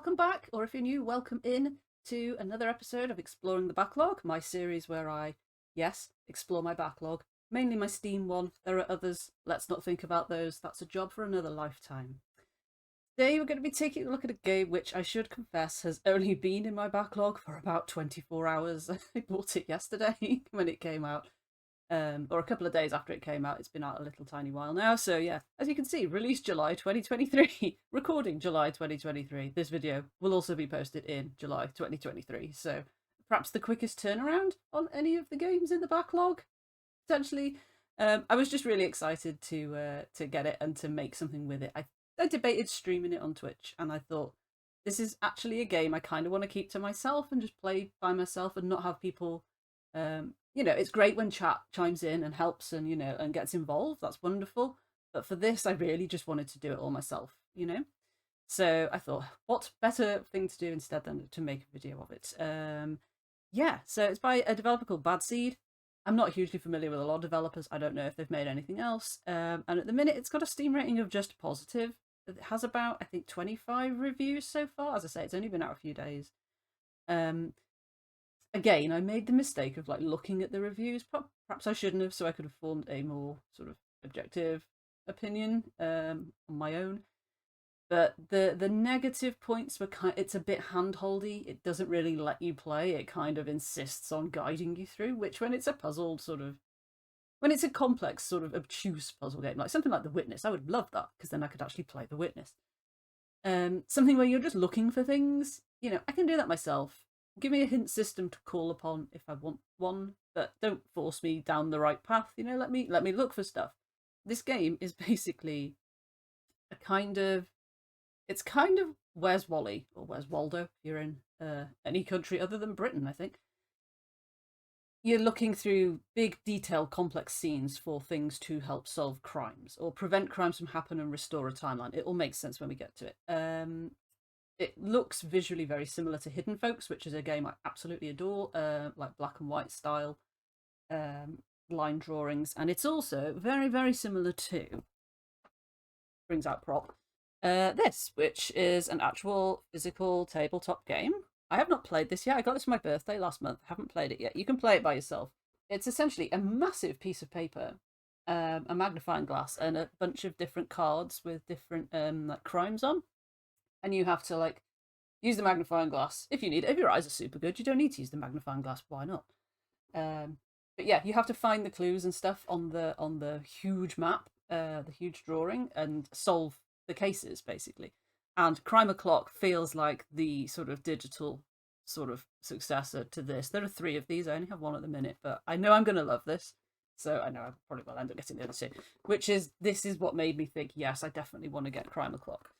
welcome back, or if you're new, welcome in to another episode of Exploring the Backlog, my series where I, yes, explore my backlog, mainly my Steam one. There are others, let's not think about those, that's a job for another lifetime. Today we're going to be taking a look at a game which I should confess has only been in my backlog for about 24 hours. I bought it yesterday when it came out. Or a couple of days after it came out. It's been out a little tiny while now. So yeah, as you can see, released July 2023, recording July 2023. This video will also be posted in July 2023. So perhaps the quickest turnaround on any of the games in the backlog, potentially. I was just really excited to get it and to make something with it. I debated streaming it on Twitch, and I thought this is actually a game I kind of want to keep to myself and just play by myself and not have people it's great when chat chimes in and helps and, and gets involved. That's wonderful. But for this, I really just wanted to do it all myself. So I thought, what better thing to do instead than to make a video of it? So it's by a developer called Bad Seed. I'm not hugely familiar with a lot of developers. I don't know if they've made anything else. And at the minute, it's got a Steam rating of just positive. It has about, I think, 25 reviews so far. As I say, it's only been out a few days. Again, I made the mistake of looking at the reviews. Perhaps I shouldn't have, so I could have formed a more sort of objective opinion on my own. But the negative points were it's a bit handholdy. It doesn't really let you play. It kind of insists on guiding you through, which when it's a puzzled when it's a complex sort of obtuse puzzle game, like something like The Witness, I would love that because then I could actually play The Witness. Something where you're just looking for things, I can do that myself. Give me a hint system to call upon if I want one, but don't force me down the right path. Let me look for stuff. This game is basically it's kind of Where's Wally or Where's Waldo if you're in any country other than Britain, I think. You're looking through big, detailed, complex scenes for things to help solve crimes or prevent crimes from happening and restore a timeline. It all makes sense when we get to it. It looks visually very similar to Hidden Folks, which is a game I absolutely adore, like black and white style line drawings. And it's also very, very similar to, brings out prop, this, which is an actual physical tabletop game. I have not played this yet. I got this for my birthday last month. I haven't played it yet. You can play it by yourself. It's essentially a massive piece of paper, a magnifying glass, and a bunch of different cards with different crimes on. And you have to use the magnifying glass if you need it. If your eyes are super good, you don't need to use the magnifying glass. Why not? But yeah, you have to find the clues and stuff on the huge map, the huge drawing, and solve the cases basically. And Crime O'Clock feels like the sort of digital sort of successor to this. There are 3 of these. I only have 1 at the minute, but I know I'm going to love this. So I know I probably will end up getting the other 2, this is what made me think, yes, I definitely want to get Crime O'Clock.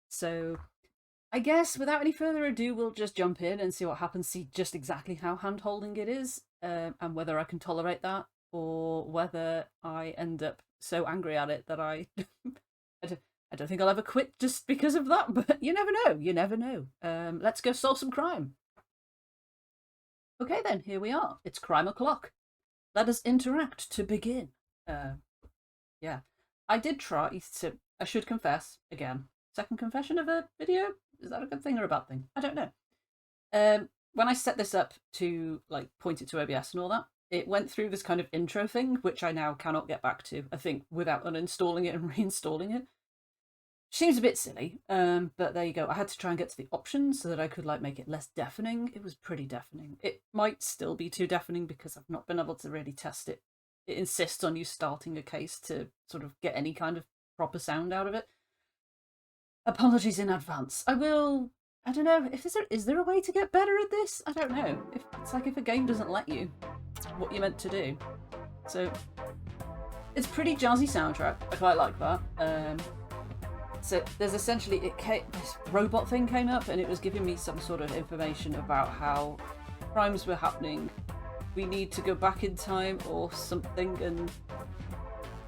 So I guess without any further ado, we'll just jump in and see what happens, see just exactly how hand-holding it is, and whether I can tolerate that, or whether I end up so angry at it that I don't think I'll ever quit just because of that, but you never know. Let's go solve some crime. Okay then, here we are. It's Crime O'Clock. Let us interact to begin. Yeah. I did try to, I should confess, again, second confession of a video? Is that a good thing or a bad thing? I don't know. When I set this up to point it to OBS and all that, it went through this kind of intro thing, which I now cannot get back to, I think, without uninstalling it and reinstalling it. Seems a bit silly, but there you go. I had to try and get to the options so that I could make it less deafening. It was pretty deafening. It might still be too deafening because I've not been able to really test it. It insists on you starting a case to sort of get any kind of proper sound out of it. Apologies in advance. I don't know, is there a way to get better at this? I don't know. It's if a game doesn't let you, what you're meant to do. So, it's pretty jazzy soundtrack. I quite like that. So there's essentially, this robot thing came up and it was giving me some sort of information about how crimes were happening. We need to go back in time or something and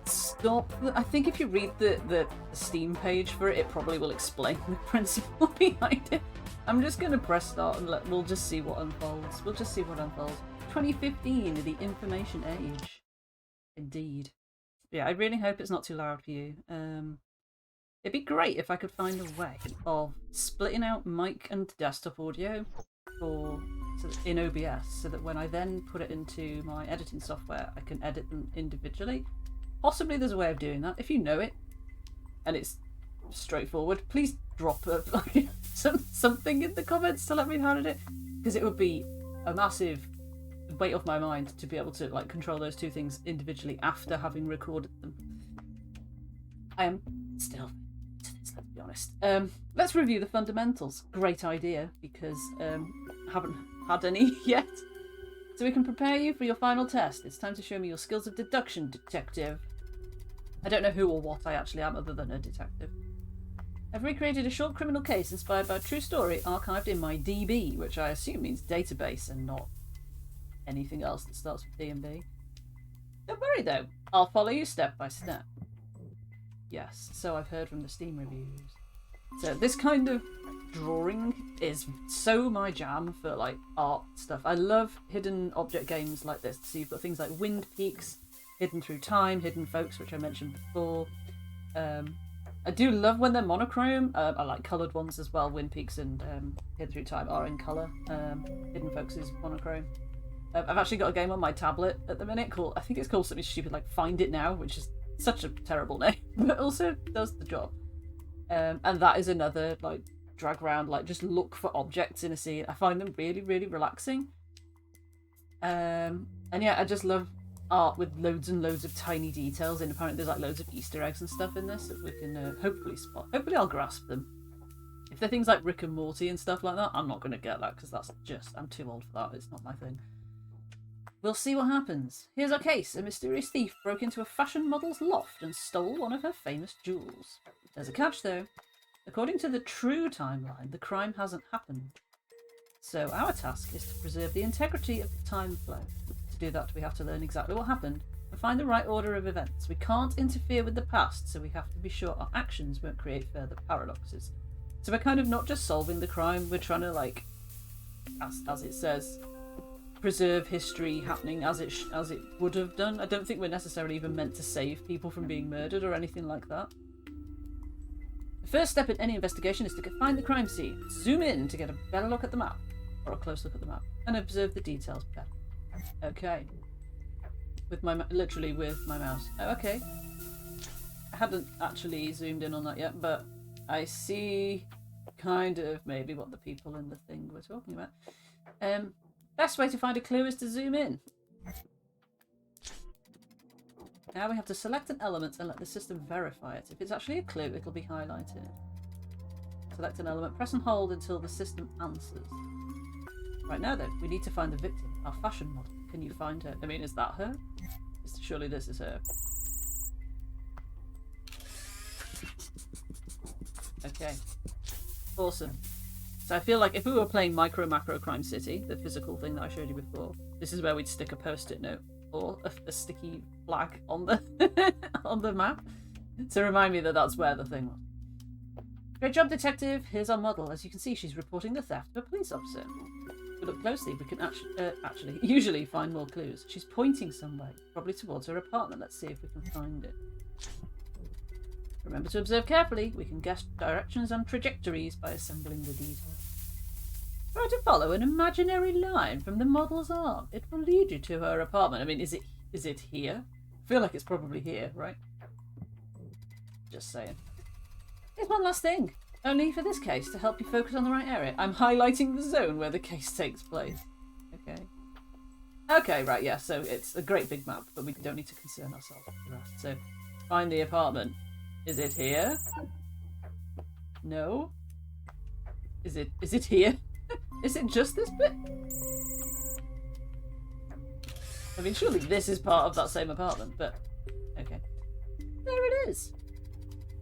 stop. I think if you read the Steam page for it, it probably will explain the principle behind it. I'm just going to press start and we'll just see what unfolds. 2015, the information age. Indeed. Yeah, I really hope it's not too loud for you. It'd be great if I could find a way of splitting out mic and desktop audio in OBS so that when I then put it into my editing software, I can edit them individually. Possibly there's a way of doing that. If you know it and it's straightforward, please drop something in the comments to let me know how to do it, because it would be a massive weight off my mind to be able to like control those two things individually after having recorded them. I am still to this, let's be honest. Let's review the fundamentals. Great idea, because I haven't had any yet. So we can prepare you for your final test. It's time to show me your skills of deduction, detective. I don't know who or what I actually am other than a detective. I've recreated a short criminal case inspired by a true story archived in my DB, which I assume means database and not anything else that starts with D and B. Don't worry though, I'll follow you step by step. Yes, so I've heard from the Steam reviews. So this kind of drawing is so my jam for like art stuff. I love hidden object games like this. So you've got things like Wind Peaks, Hidden Through Time, Hidden Folks, which I mentioned before. I do love when they're monochrome. I like coloured ones as well. Wind Peaks and Hidden Through Time are in colour. Hidden Folks is monochrome. I've actually got a game on my tablet at the minute called, I think it's called something stupid like Find It Now, which is such a terrible name, but also does the job. And that is another like drag around, like just look for objects in a scene. I find them really, really relaxing. And yeah, I just love art with loads and loads of tiny details, and apparently there's like loads of Easter eggs and stuff in this that we can hopefully spot. Hopefully I'll grasp them. If they're things like Rick and Morty and stuff like that, I'm not going to get that because that's just, I'm too old for that. It's not my thing. We'll see what happens. Here's our case. A mysterious thief broke into a fashion model's loft and stole one of her famous jewels. There's a catch though. According to the true timeline, the crime hasn't happened. So our task is to preserve the integrity of the time flow. To do that, we have to learn exactly what happened and find the right order of events. We can't interfere with the past, so we have to be sure our actions won't create further paradoxes. So we're kind of not just solving the crime, we're trying to, like, as it says, preserve history happening as it would have done. I don't think we're necessarily even meant to save people from being murdered or anything like that. The first step in any investigation is to find the crime scene, zoom in to get a better look at the map, or a close look at the map, and observe the details better. Okay. Literally with my mouse. Oh, okay. I hadn't actually zoomed in on that yet, but I see kind of maybe what the people in the thing were talking about. Best way to find a clue is to zoom in. Now we have to select an element and let the system verify it. If it's actually a clue, it'll be highlighted. Select an element, press and hold until the system answers. Right now then, we need to find the victim, our fashion model. Can you find her? I mean, is that her? Surely this is her. Okay. Awesome. So I feel like if we were playing Micro Macro Crime City, the physical thing that I showed you before, this is where we'd stick a post-it note or a sticky flag on the on the map to remind me that that's where the thing was. Great job, detective. Here's our model. As you can see, she's reporting the theft of a police officer. If we look closely, we can usually find more clues. She's pointing somewhere, probably towards her apartment. Let's see if we can find it. Remember to observe carefully. We can guess directions and trajectories by assembling the details. Try to follow an imaginary line from the model's arm. It will lead you to her apartment. I mean, is it here? I feel like it's probably here, right? Just saying. Here's one last thing. Only for this case, to help you focus on the right area. I'm highlighting the zone where the case takes place. Okay. Okay, right, yeah, so it's a great big map, but we don't need to concern ourselves with the rest. So, find the apartment. Is it here? No? Is it here? Is it just this bit? I mean, surely this is part of that same apartment, but... Okay. There it is!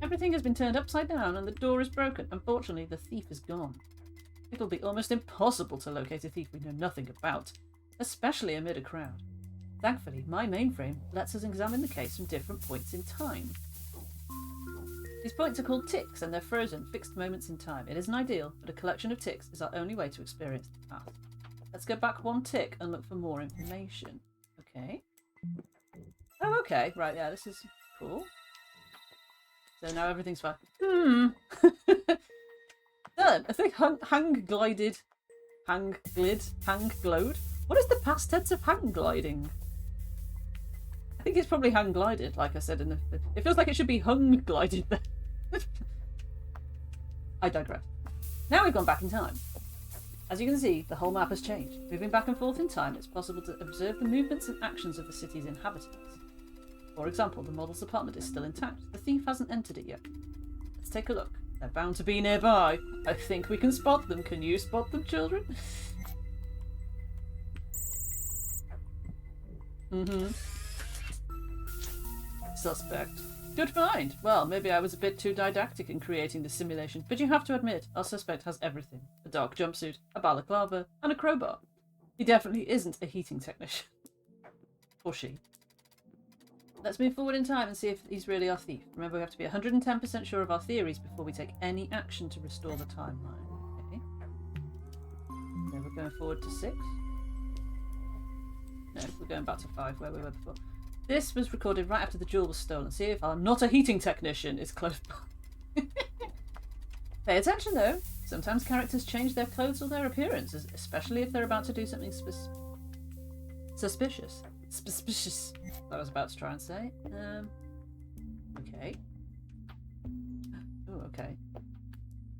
Everything has been turned upside down and the door is broken. Unfortunately, the thief is gone. It'll be almost impossible to locate a thief we know nothing about, especially amid a crowd. Thankfully, my mainframe lets us examine the case from different points in time. These points are called ticks, and they're frozen, fixed moments in time. It isn't ideal, but a collection of ticks is our only way to experience the past. Let's go back one tick and look for more information. Okay. Oh, okay. Right, yeah, this is cool. So now everything's fine. Done. I think hang glided. Hang glowed. What is the past tense of hang gliding? I think it's probably hang glided, like I said in the... It feels like it should be hung glided there. I digress. Now we've gone back in time. As you can see, the whole map has changed. Moving back and forth in time, it's possible to observe the movements and actions of the city's inhabitants. For example, the model's apartment is still intact. The thief hasn't entered it yet. Let's take a look. They're bound to be nearby. I think we can spot them. Can you spot them, children? Suspect. Good find. Well, maybe I was a bit too didactic in creating the simulation, but you have to admit, our suspect has everything. A dark jumpsuit, a balaclava, and a crowbar. He definitely isn't a heating technician. Or she. Let's move forward in time and see if he's really our thief. Remember, we have to be 110% sure of our theories before we take any action to restore the timeline. Okay. So we're going forward to 6. No, we're going back to 5 where we were before. This was recorded right after the jewel was stolen. See if our not a heating technician is close by. Pay attention though. Sometimes characters change their clothes or their appearance, especially if they're about to do something suspicious. Suspicious. I was about to try and say. Okay. Oh, okay.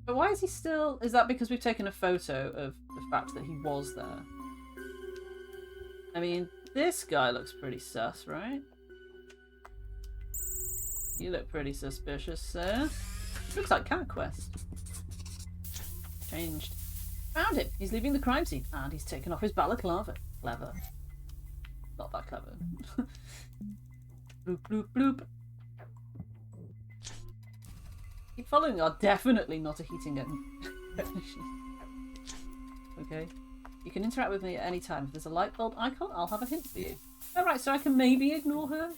But why is he still... Is that because we've taken a photo of the fact that he was there? I mean, this guy looks pretty sus, right? You look pretty suspicious, sir. Looks like Cat Quest. Changed. Found him. He's leaving the crime scene. And he's taken off his balaclava. Clever. Not that clever. Bloop, bloop, bloop. Keep following are definitely not a heating technician. Okay. You can interact with me at any time. If there's a light bulb icon, I'll have a hint for you. Alright, so I can maybe ignore her?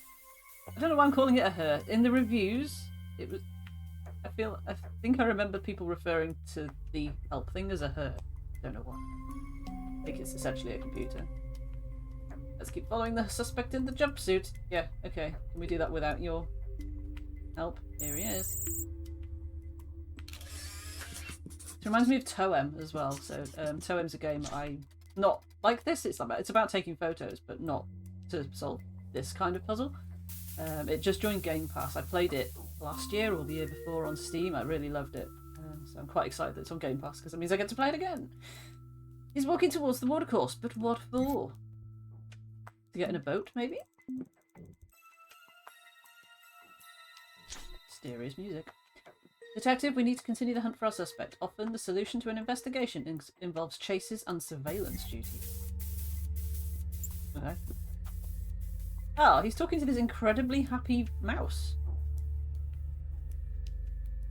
I don't know why I'm calling it a her. In the reviews, it was... I think I remember people referring to the help thing as a her. Don't know why. I think it's essentially a computer. Let's keep following the suspect in the jumpsuit. Yeah, okay. Can we do that without your help? Here he is. It reminds me of Toem as well. So Toem's a game I not like this. It's about taking photos, but not to solve this kind of puzzle. It just joined Game Pass. I played it last year or the year before on Steam. I really loved it. So I'm quite excited that it's on Game Pass because it means I get to play it again. He's walking towards the watercourse, but what for? To get in a boat, maybe? Mysterious music. Detective, we need to continue the hunt for our suspect. Often, the solution to an investigation involves chases and surveillance duties. Okay. Oh, he's talking to this incredibly happy mouse.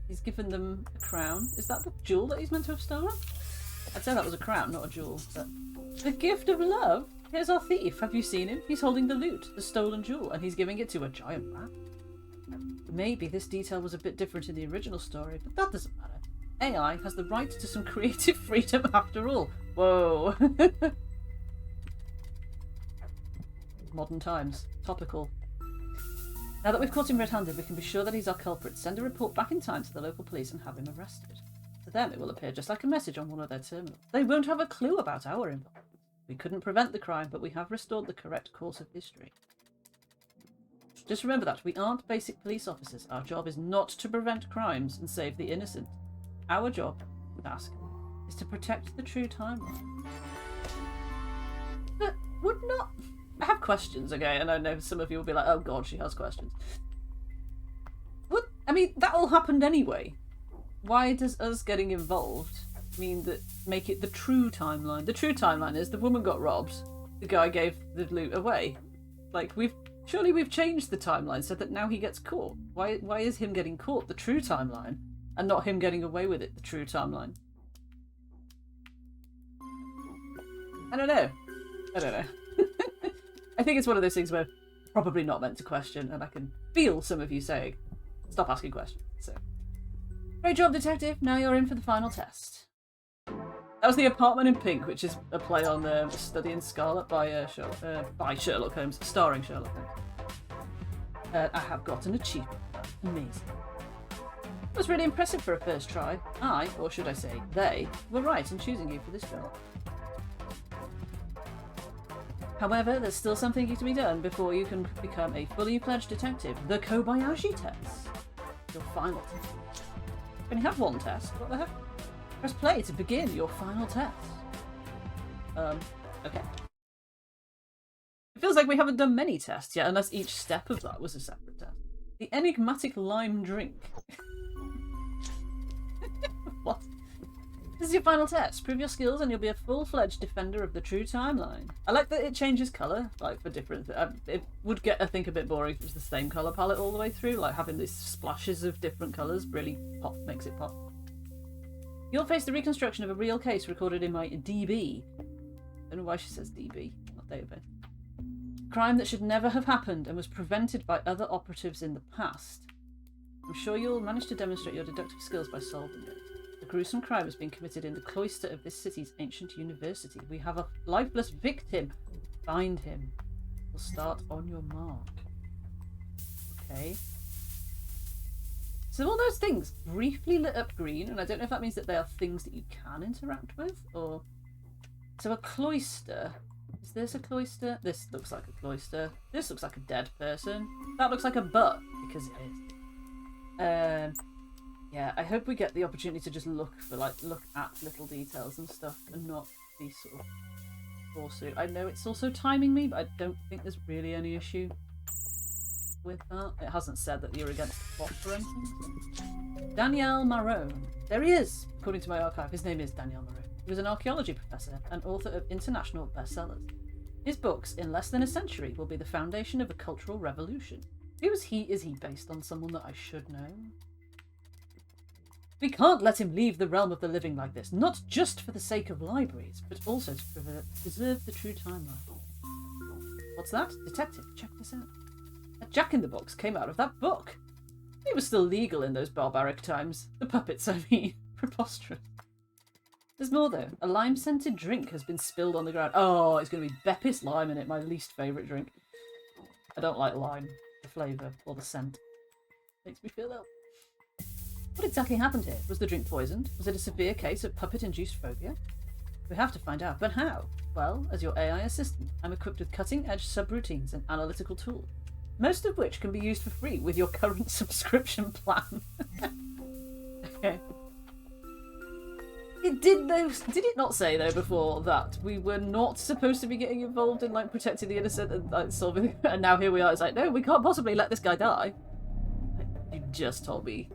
He's given them a crown. Is that the jewel that he's meant to have stolen? I'd say that was a crown, not a jewel. But... The gift of love? Here's our thief. Have you seen him? He's holding the loot, the stolen jewel, and he's giving it to a giant rat. Maybe this detail was a bit different in the original story, but that doesn't matter. AI has the right to some creative freedom after all. Whoa. Modern times. Topical. Now that we've caught him red-handed, we can be sure that he's our culprit. Send a report back in time to the local police and have him arrested. To them, it will appear just like a message on one of their terminals. They won't have a clue about our involvement. We couldn't prevent the crime, but we have restored the correct course of history. Just remember that. We aren't basic police officers. Our job is not to prevent crimes and save the innocent. Our job, task, is to protect the true timeline. But would not... I have questions, okay, and I know some of you will be like, oh god, she has questions. I mean, that all happened anyway. Why does us getting involved mean that make it the true timeline? The true timeline is the woman got robbed, the guy gave the loot away. Like, surely we've changed the timeline so that now he gets caught. Why is him getting caught the true timeline and not him getting away with it the true timeline? I don't know. I think it's one of those things where probably not meant to question, and I can feel some of you saying, stop asking questions. So, great job, detective. Now you're in for the final test. That was The Apartment in Pink, which is a play on A Study in Scarlet by Sherlock Holmes, starring Sherlock Holmes. I have got an achievement. Amazing. It was really impressive for a first try. I, or should I say, they, were right in choosing you for this job. However, there's still something to be done before you can become a fully fledged detective. The Kobayashi test. Your final test. You only have one test. What the heck? Press play to begin your final test. Okay. It feels like we haven't done many tests yet, unless each step of that was a separate test. The enigmatic lime drink. What? This is your final test. Prove your skills and you'll be a full-fledged defender of the true timeline. I like that it changes colour, like, for different... it would get, I think, a bit boring if it was the same colour palette all the way through, like having these splashes of different colours really makes it pop. You'll face the reconstruction of a real case recorded in my DB. I don't know why she says DB, not database. Crime that should never have happened and was prevented by other operatives in the past. I'm sure you'll manage to demonstrate your deductive skills by solving it. A gruesome crime has been committed in the cloister of this city's ancient university. We have a lifeless victim. Find him. We'll start on your mark. Okay. So all those things briefly lit up green, and I don't know if that means that they are things that you can interact with, or... So a cloister. Is this a cloister? This looks like a cloister. This looks like a dead person. That looks like a butt, because it is. Yeah, I hope we get the opportunity to just look at little details and stuff, and not be sort of forced to. I know it's also timing me, but I don't think there's really any issue with that. It hasn't said that you're against the plot or anything. Daniel Marone. There he is! According to my archive, his name is Daniel Marone. He was an archaeology professor and author of international bestsellers. His books, in less than a century, will be the foundation of a cultural revolution. Who is he? Is he based on someone that I should know? We can't let him leave the realm of the living like this, not just for the sake of libraries, but also to preserve the true timeline. What's that? Detective, check this out. A jack-in-the-box came out of that book. It was still legal in those barbaric times. The puppets, I mean. Preposterous. There's more, though. A lime-scented drink has been spilled on the ground. Oh, it's going to be Beppis lime in it, my least favourite drink. I don't like lime, the flavour, or the scent. Makes me feel ill. What exactly happened here? Was the drink poisoned? Was it a severe case of puppet-induced phobia? We have to find out, but how? Well, as your AI assistant, I'm equipped with cutting-edge subroutines and analytical tools, most of which can be used for free with your current subscription plan. Okay. Did it not say, though, before that we were not supposed to be getting involved in, like, protecting the innocent and, like, solving... And now here we are, it's like, no, we can't possibly let this guy die. You just told me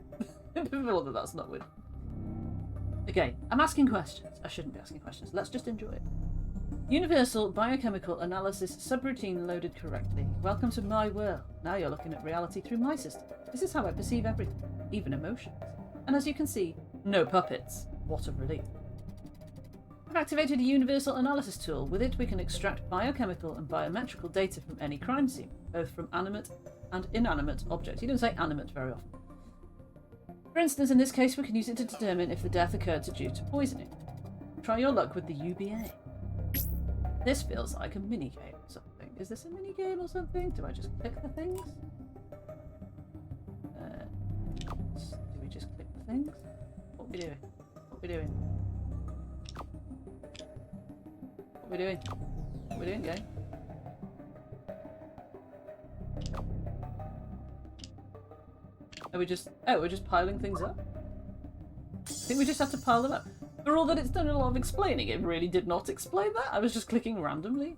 before that that's not good. Okay, I'm asking questions. I shouldn't be asking questions. Let's just enjoy it. Universal biochemical analysis subroutine loaded correctly. Welcome to my world. Now you're looking at reality through my system. This is how I perceive everything, even emotions. And as you can see, no puppets. What a relief. I've activated a universal analysis tool. With it, we can extract biochemical and biometrical data from any crime scene, both from animate and inanimate objects. You don't say animate very often. For instance, in this case, we can use it to determine if the death occurred due to poisoning. Try your luck with the UBA. This feels like a mini-game or something. Is this a mini-game or something? Do I just click the things? Do we just click the things? What are we doing? What are we doing? What are we doing? What are we doing, game? Are we just... Oh, we're just piling things up? I think we just have to pile them up. For all that it's done a lot of explaining, it really did not explain that. I was just clicking randomly.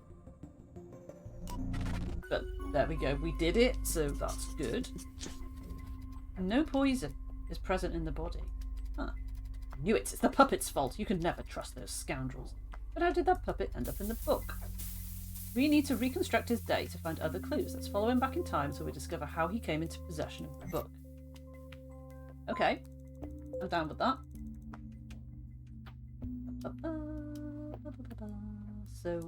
But there we go. We did it, so that's good. No poison is present in the body. Huh. I knew it. It's the puppet's fault. You can never trust those scoundrels. But how did that puppet end up in the book? We need to reconstruct his day to find other clues. Let's follow him back in time so we discover how he came into possession of the book. Okay. I'm down with that. So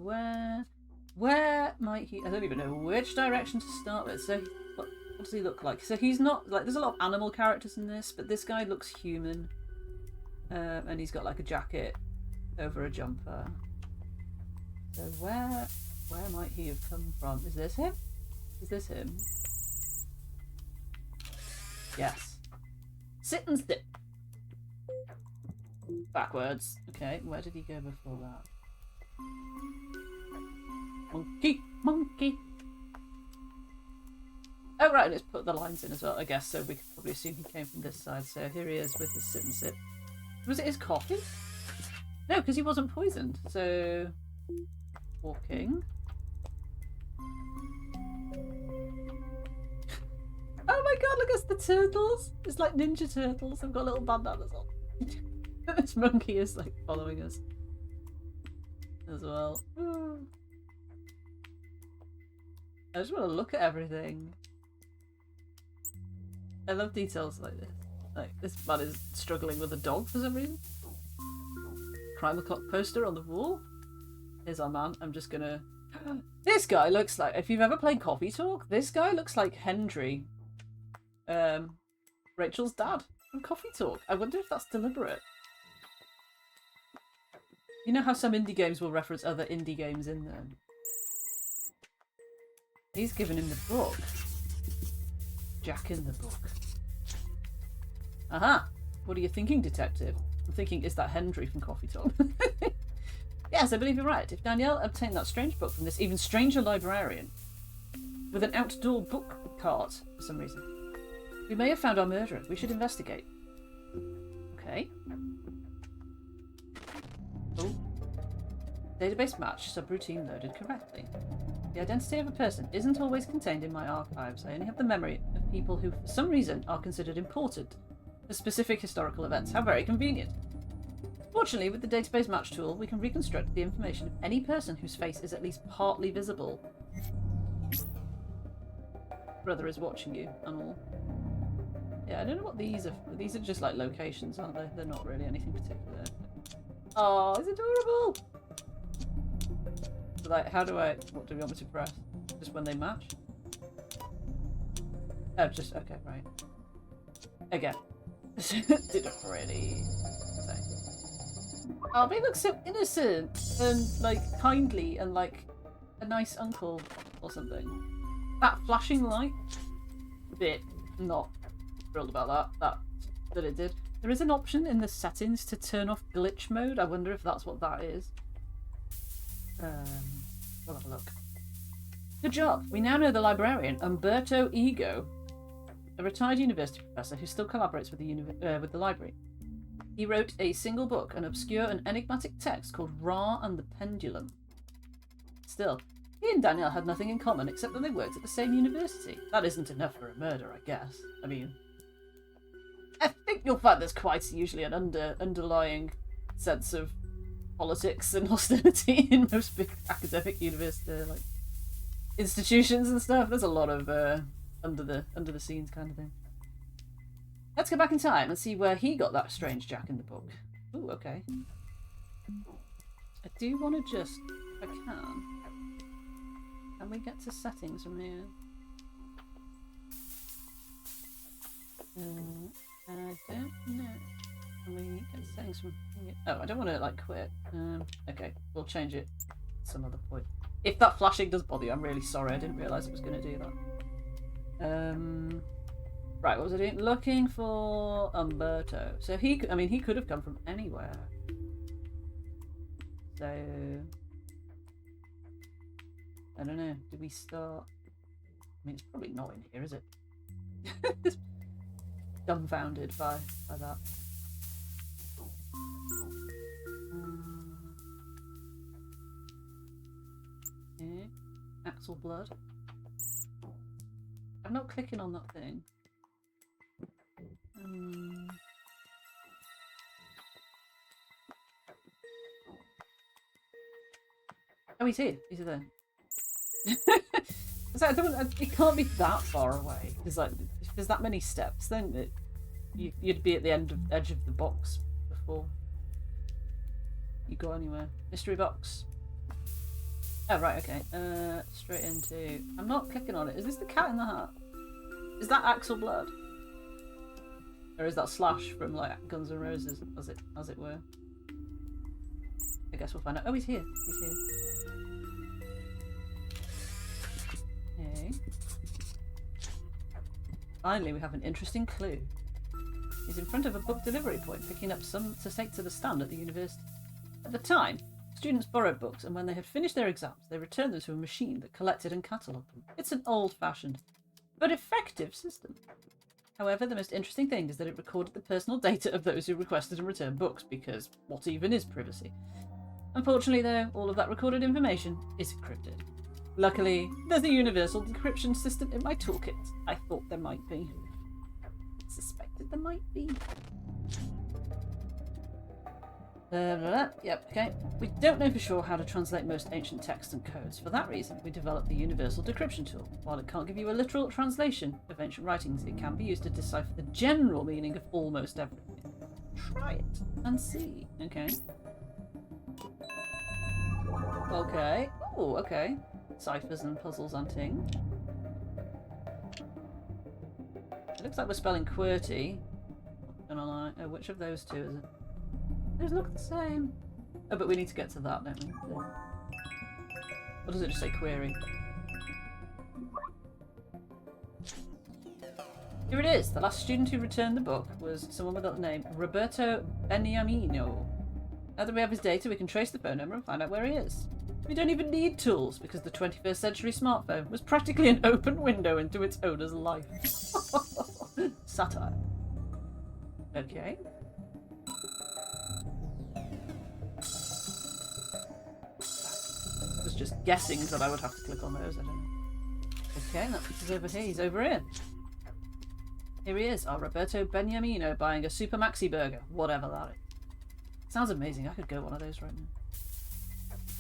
where might he... I don't even know which direction to start with. So what does he look like? So he's not... Like, there's a lot of animal characters in this, but this guy looks human. And he's got like a jacket over a jumper. So where might he have come from? Is this him? Is this him? Yes. Sit and sip. Backwards. Okay, where did he go before that? Monkey, monkey. Oh, right, let's put the lines in as well, I guess, so we could probably assume he came from this side. So here he is with his sit and sip. Was it his coffee? No, because he wasn't poisoned. So, walking. Oh my god, look, it's the turtles! It's like Ninja Turtles. They've got little bandanas on. This monkey is like following us as well. I just want to look at everything. I love details like this. Like, this man is struggling with a dog for some reason. Crime O'Clock poster on the wall. Here's our man. I'm just gonna... This guy looks like... If you've ever played Coffee Talk, this guy looks like Hendry. Rachel's dad from Coffee Talk. I wonder if that's deliberate. You know how some indie games will reference other indie games in them? He's given him the book. Jack in the book. Aha! What are you thinking, detective? I'm thinking, is that Hendry from Coffee Talk? Yes, I believe you're right. If Danielle obtained that strange book from this even stranger librarian with an outdoor book cart for some reason, we may have found our murderer. We should investigate. Okay. Oh. Database match. Subroutine loaded correctly. The identity of a person isn't always contained in my archives. I only have the memory of people who, for some reason, are considered important for specific historical events. How very convenient. Fortunately, with the database match tool, we can reconstruct the information of any person whose face is at least partly visible. Brother is watching you and all. Yeah, I don't know what these are. These are just like locations, aren't they? They're not really anything particular. Oh, it's adorable! So, like, how do I... What do we want me to press? Just when they match? Oh, just... Okay, right. Again. Didn't really say. Oh, but he looks so innocent and, like, kindly and, like, a nice uncle or something. That flashing light bit, not thrilled about that it did. There is an option in the settings to turn off glitch mode. I wonder if that's what that is. We'll have a look. Good job. We now know the librarian, Umberto Ego, a retired university professor who still collaborates with the library. He wrote a single book, an obscure and enigmatic text called Ra and the Pendulum. Still, he and Danielle had nothing in common except that they worked at the same university. That isn't enough for a murder, I guess. I mean, I think you'll find there's quite usually an underlying sense of politics and hostility in most big academic university like institutions and stuff. There's a lot of under the scenes kind of thing. Let's go back in time and see where he got that strange Jack in the book. Ooh, okay. I do want to just, if I can we get to settings from here? I don't know. Can we get settings from here? Oh, I don't want to like quit. Okay, we'll change it at some other point. If that flashing does bother you, I'm really sorry. I didn't realise it was going to do that. Right, what was I doing? Looking for Umberto. So he could have come from anywhere. So I don't know. Do we start? I mean, it's probably not in here, is it? Dumbfounded by that. Okay. Axel blood. I'm not clicking on that thing. Oh, he's here. He's there. So it can't be that far away. Because like, if there's that many steps, then you'd be at the edge of the box before you go anywhere. Mystery box. Oh right, okay. Straight into. I'm not clicking on it. Is this the Cat in the Hat? Is that Axel Blood? Or is that Slash from like Guns N' Roses, as it were? I guess we'll find out. Oh, he's here. He's here. Okay. Finally, we have an interesting clue. He's in front of a book delivery point, picking up some to take to the stand at the university. At the time, students borrowed books, and when they had finished their exams, they returned them to a machine that collected and catalogued them. It's an old-fashioned, but effective system. However, the most interesting thing is that it recorded the personal data of those who requested and returned books, because what even is privacy? Unfortunately, though, all of that recorded information is encrypted. Luckily, there's a universal decryption system in my toolkit. I thought there might be. Suspected there might be. Yep, okay. We don't know for sure how to translate most ancient texts and codes. For that reason, we developed the universal decryption tool. While it can't give you a literal translation of ancient writings, it can be used to decipher the general meaning of almost everything. Try it and see. Okay. Okay. Oh, okay. Ciphers and puzzles and ting. It looks like we're spelling QWERTY. Oh, which of those two is it? Those look the same. Oh, but we need to get to that, don't we? Or does it just say query? Here it is. The last student who returned the book was someone with the name Roberto Beniamino. Now that we have his data, we can trace the phone number and find out where he is. We don't even need tools, because the 21st century smartphone was practically an open window into its owner's life. Satire. Okay. I was just guessing that I would have to click on those, I don't know. Okay, that puts us over here. He's over here. Here he is, our Roberto Beniamino buying a Super Maxi Burger, whatever that is. Sounds amazing, I could go one of those right now.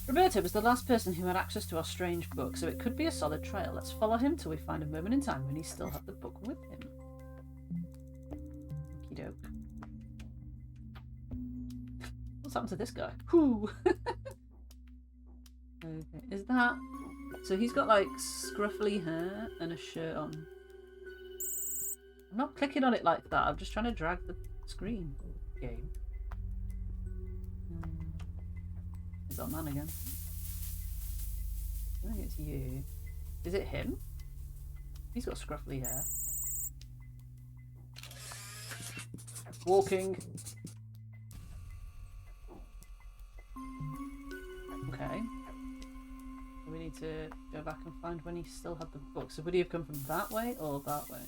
Roberto was the last person who had access to our strange book, so it could be a solid trail. Let's follow him till we find a moment in time when he still had the book with him. Okie doke. What's happened to this guy? Whoo! Okay, is that... So he's got like scruffy hair and a shirt on. I'm not clicking on it like that, I'm just trying to drag the screen. Game. Is that man again? I think it's you. Is it him? He's got scruffy hair. Walking. Okay. We need to go back and find when he still had the book. So would he have come from that way or that way?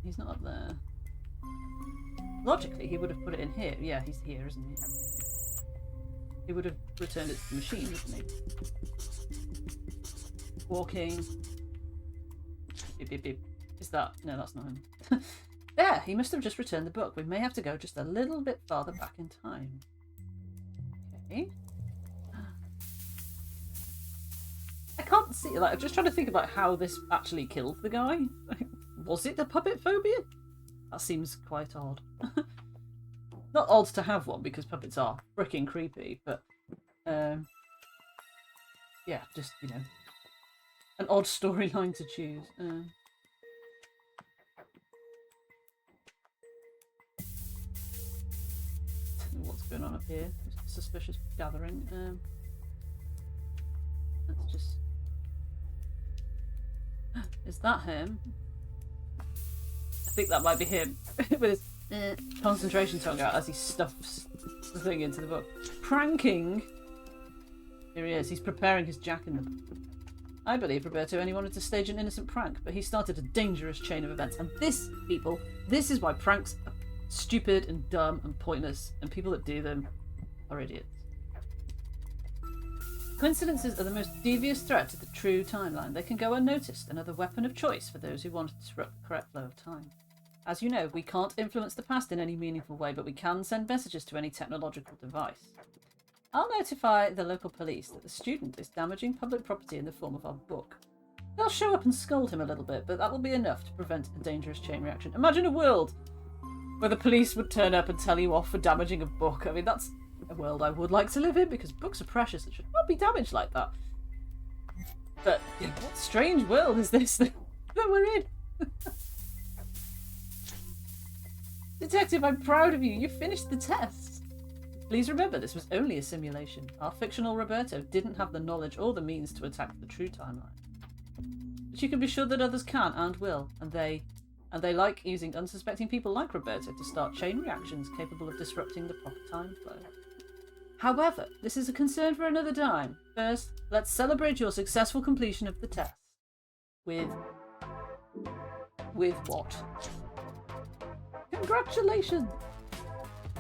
He's not up there. Logically, he would have put it in here. Yeah, he's here, isn't he? He would have returned it to the machine, wouldn't he? Walking. Beep, beep, beep. Is that... No, that's not him. There! He must have just returned the book. We may have to go just a little bit farther back in time. Okay. I can't see... Like, I'm just trying to think about how this actually killed the guy. Was it the puppet phobia? That seems quite odd. Not odd to have one, because puppets are freaking creepy, but... yeah, just, you know... An odd storyline to choose. What's going on up here? Just a suspicious gathering. Let's just... Is that him? I think that might be him. With his concentration tongue out as he stuffs the thing into the book. Pranking! Here he is. He's preparing his jack in the book. I believe Roberto only wanted to stage an innocent prank, but he started a dangerous chain of events. And this, people, this is why pranks are stupid and dumb and pointless, and people that do them are idiots. Coincidences are the most devious threat to the true timeline. They can go unnoticed, another weapon of choice for those who want to disrupt the correct flow of time. As you know, we can't influence the past in any meaningful way, but we can send messages to any technological device. I'll notify the local police that the student is damaging public property in the form of our book. They'll show up and scold him a little bit, but that will be enough to prevent a dangerous chain reaction. Imagine a world where the police would turn up and tell you off for damaging a book. I mean, that's a world I would like to live in, because books are precious and should not be damaged like that. But what strange world is this that we're in? Detective, I'm proud of you. You finished the test. Please remember this was only a simulation. Our fictional Roberto didn't have the knowledge or the means to attack the true timeline. But you can be sure that others can and will, and they like using unsuspecting people like Roberto to start chain reactions capable of disrupting the proper time flow. However, this is a concern for another time. First, let's celebrate your successful completion of the test. With what? Congratulations!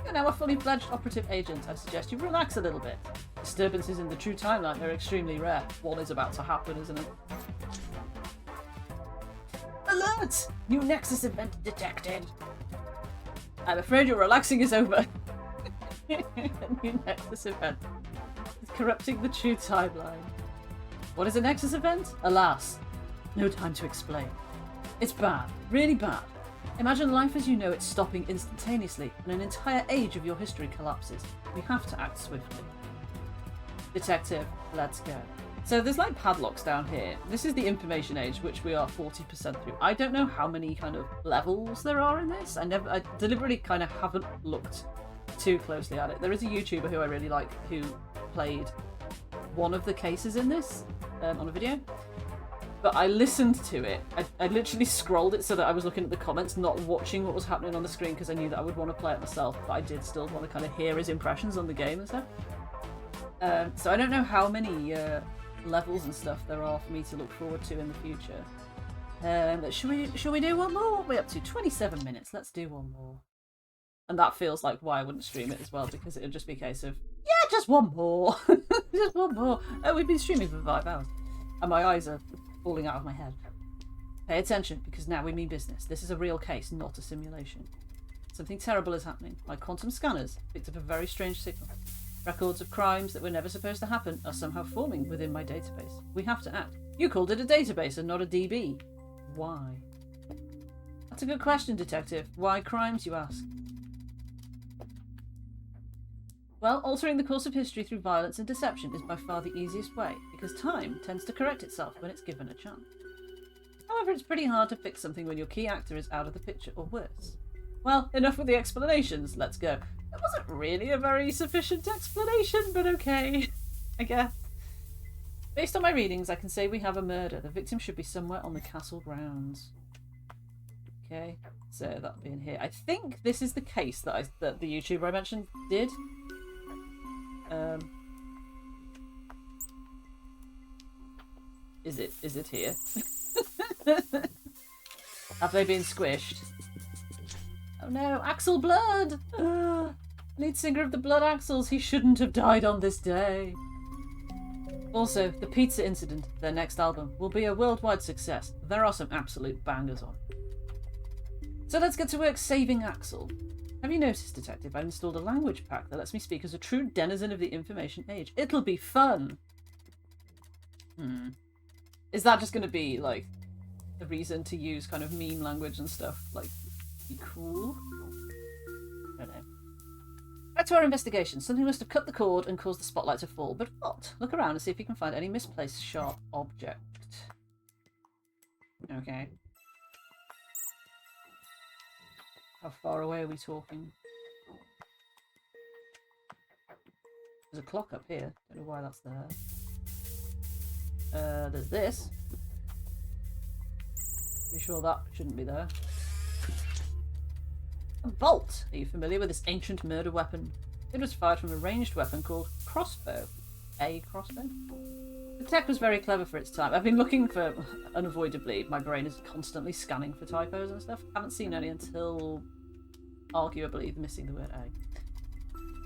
You're now a fully fledged operative agent. I suggest you relax a little bit. Disturbances in the true timeline are extremely rare. One is about to happen, isn't it? Alert! New Nexus event detected. I'm afraid your relaxing is over. New Nexus event. It's corrupting the true timeline. What is a Nexus event? Alas, no time to explain. It's bad. Really bad. Imagine life as you know it stopping instantaneously and an entire age of your history collapses. We have to act swiftly. Detective, let's go. So there's like padlocks down here. This is the information age, which we are 40% through. I don't know how many kind of levels there are in this. I deliberately kind of haven't looked too closely at it. There is a YouTuber who I really like who played one of the cases in this on a video. But I listened to it. I literally scrolled it so that I was looking at the comments, not watching what was happening on the screen because I knew that I would want to play it myself, but I did still want to kind of hear his impressions on the game and stuff. So I don't know how many levels and stuff there are for me to look forward to in the future. But should we do one more? What are we up to? 27 minutes. Let's do one more. And that feels like why I wouldn't stream it as well, because it would just be a case of, yeah, just one more. Just one more. Oh, we've been streaming for 5 hours. And my eyes are falling out of my head. Pay attention, because now we mean business. This is a real case, not a simulation. Something terrible is happening. My quantum scanners picked up a very strange signal. Records of crimes that were never supposed to happen are somehow forming within my database. We have to act. You called it a database and not a DB. Why? That's a good question, Detective. Why crimes, you ask? Well, altering the course of history through violence and deception is by far the easiest way, because time tends to correct itself when it's given a chance. However, it's pretty hard to fix something when your key actor is out of the picture, or worse. Well, enough with the explanations, let's go. It wasn't really a very sufficient explanation, but okay, I guess. Based on my readings, I can say we have a murder. The victim should be somewhere on the castle grounds. Okay, so that'll be in here. I think this is the case that the YouTuber I mentioned did. Is it here? Have they been squished? Oh no, Axel Blood! Lead singer of the Blood Axels, he shouldn't have died on this day. Also, the Pizza Incident, their next album, will be a worldwide success. There are some absolute bangers on it. So let's get to work saving Axel. Have you noticed, Detective, I've installed a language pack that lets me speak as a true denizen of the information age. It'll be fun! Is that just going to be, like, the reason to use kind of meme language and stuff? Like, be cool? I don't know. Back to our investigation. Something must have cut the cord and caused the spotlight to fall. But what? Look around and see if you can find any misplaced sharp object. Okay. How far away are we talking? There's a clock up here. Don't know why that's there. There's this. Pretty sure that shouldn't be there. A bolt! Are you familiar with this ancient murder weapon? It was fired from a ranged weapon called crossbow. A crossbow? The tech was very clever for its time. I've been looking for, unavoidably, my brain is constantly scanning for typos and stuff. Haven't seen any until, arguably, missing the word A.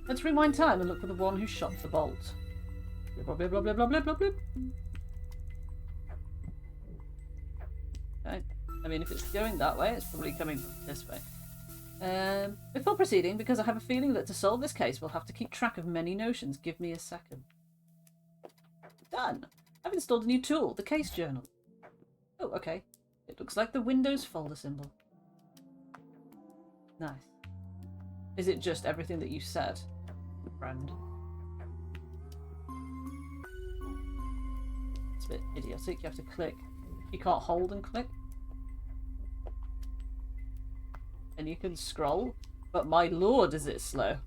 Let's rewind time and look for the one who shot the bolt. Blah, blah, blah, blah, blah, blah, blah, blah. Okay. I mean, if it's going that way, it's probably coming this way. Before proceeding, because I have a feeling that to solve this case we'll have to keep track of many notions, give me a second. Done! I've installed a new tool, the case journal. Oh, okay. It looks like the Windows folder symbol. Nice. Is it just everything that you said, friend? It's a bit idiotic. You have to click. You can't hold and click. And you can scroll. But my lord, is it slow.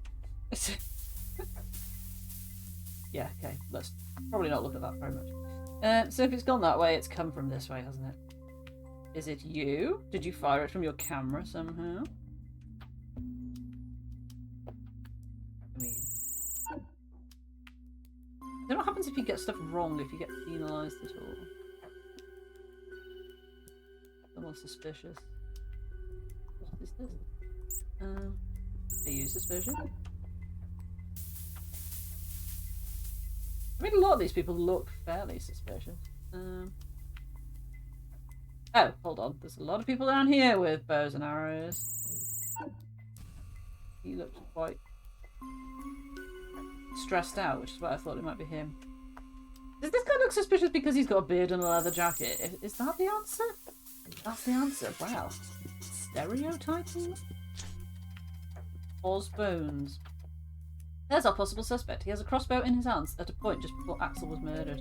Yeah, okay. Let's probably not look at that very much. So if it's gone that way, it's come from this way, hasn't it? Is it you? Did you fire it from your camera somehow? I mean, I don't know what happens if you get stuff wrong, if you get penalised at all. Someone suspicious. What is this? Are you suspicious? I mean, a lot of these people look fairly suspicious. Oh, hold on. There's a lot of people down here with bows and arrows. He looks quite stressed out, which is why I thought it might be him. Does this guy look suspicious because he's got a beard and a leather jacket? Is that the answer? That's the answer. Wow. Stereotyping? Oz Bones. There's our possible suspect. He has a crossbow in his hands at a point just before Axel was murdered.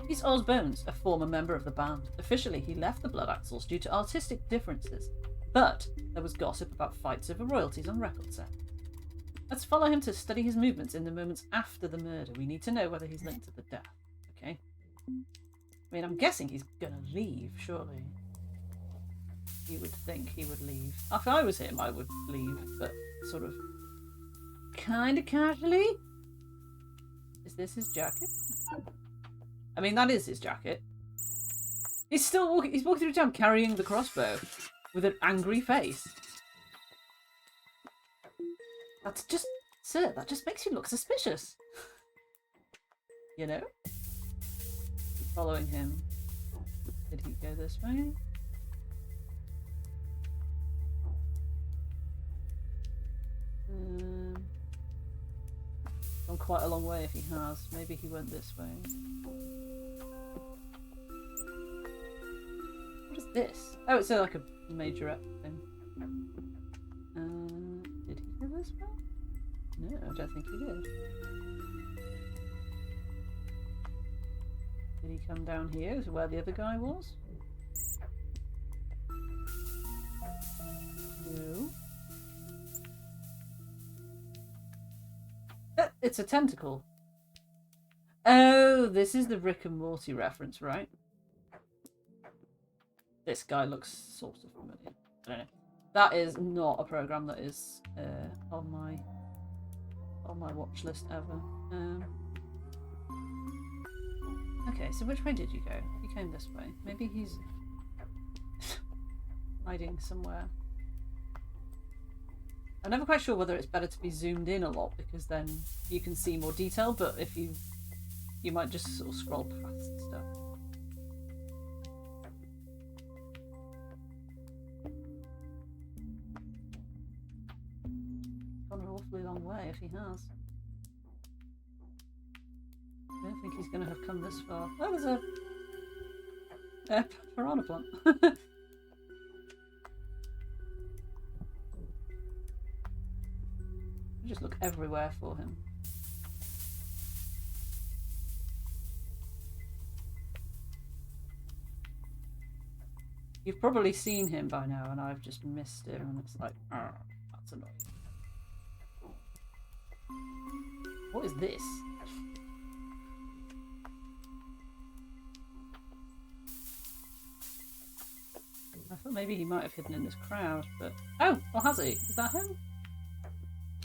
He's Oz Bones, a former member of the band. Officially, he left the Blood Axles due to artistic differences. But there was gossip about fights over royalties on record set. Let's follow him to study his movements in the moments after the murder. We need to know whether he's linked to the death. Okay? I mean, I'm guessing he's gonna leave, surely. You would think he would leave. If I was him, I would leave, but sort of kind of casually. Is this his jacket? I mean, that is his jacket. He's still walking. He's walking through town carrying the crossbow with an angry face. That's just, sir, that just makes you look suspicious. You know? Keep following him. Did he go this way? Gone quite a long way if he has. Maybe he went this way. What is this? Oh, it's like a majorette thing. Did he go this way? No, I don't think he did. Did he come down here to where the other guy was? No. It's a tentacle. Oh, this is the Rick and Morty reference, right? This guy looks sort of familiar. I don't know. That is not a program that is on my watch list ever. Okay, so which way did you go? You came this way. Maybe he's hiding somewhere. I'm never quite sure whether it's better to be zoomed in a lot because then you can see more detail, but if you might just sort of scroll past stuff. Gone an awfully long way if he has. I don't think he's going to have come this far. Oh, there's a piranha plant. Just look everywhere for him. You've probably seen him by now and I've just missed him and it's like, that's annoying. What is this? I thought maybe he might have hidden in this crowd, but... Oh! Or has he? Is that him?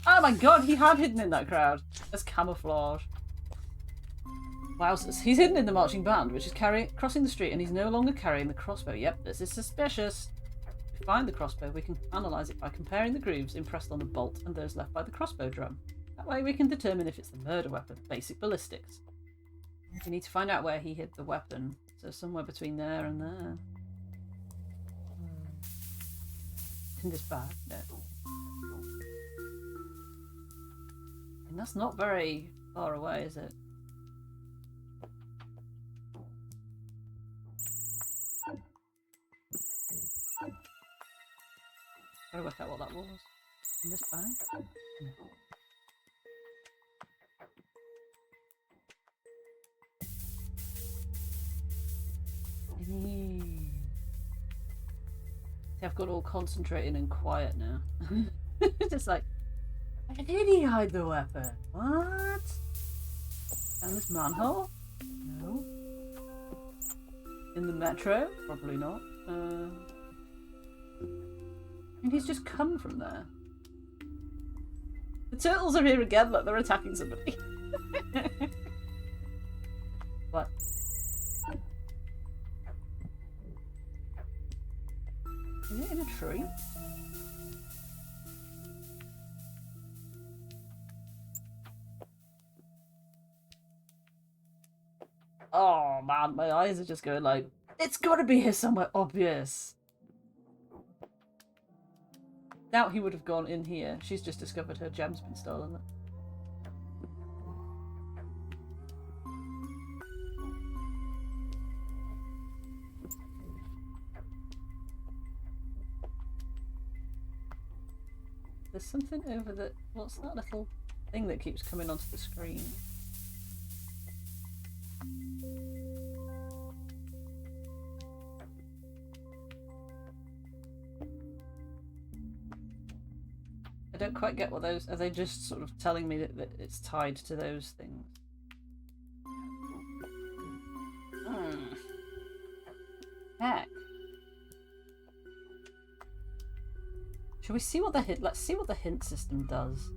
Oh my god, he had hidden in that crowd. As camouflage. Wowzers. He's hidden in the marching band, which is crossing the street, and he's no longer carrying the crossbow. Yep, this is suspicious. If we find the crossbow, we can analyse it by comparing the grooves impressed on the bolt and those left by the crossbow drum. That way we can determine if it's the murder weapon. Basic ballistics. We need to find out where he hid the weapon. So somewhere between there and there. In this bag? No. And that's not very far away, is it? Gotta work out what that was. In this bag? No. See, I've got all concentrated and quiet now. Just like, where did he hide the weapon? What? Down this manhole? No. In the metro? Probably not. And he's just come from there. The turtles are here again, look, they're attacking somebody. What? Is it in a tree? Oh man, my eyes are just going like, it's gotta be here somewhere obvious. Doubt he would have gone in here. She's just discovered her gem's been stolen. There's something over the... What's that little thing that keeps coming onto the screen? I don't quite get what those... Are they just sort of telling me that it's tied to those things? Heck. Shall we see what the hint? Let's see what the hint system does.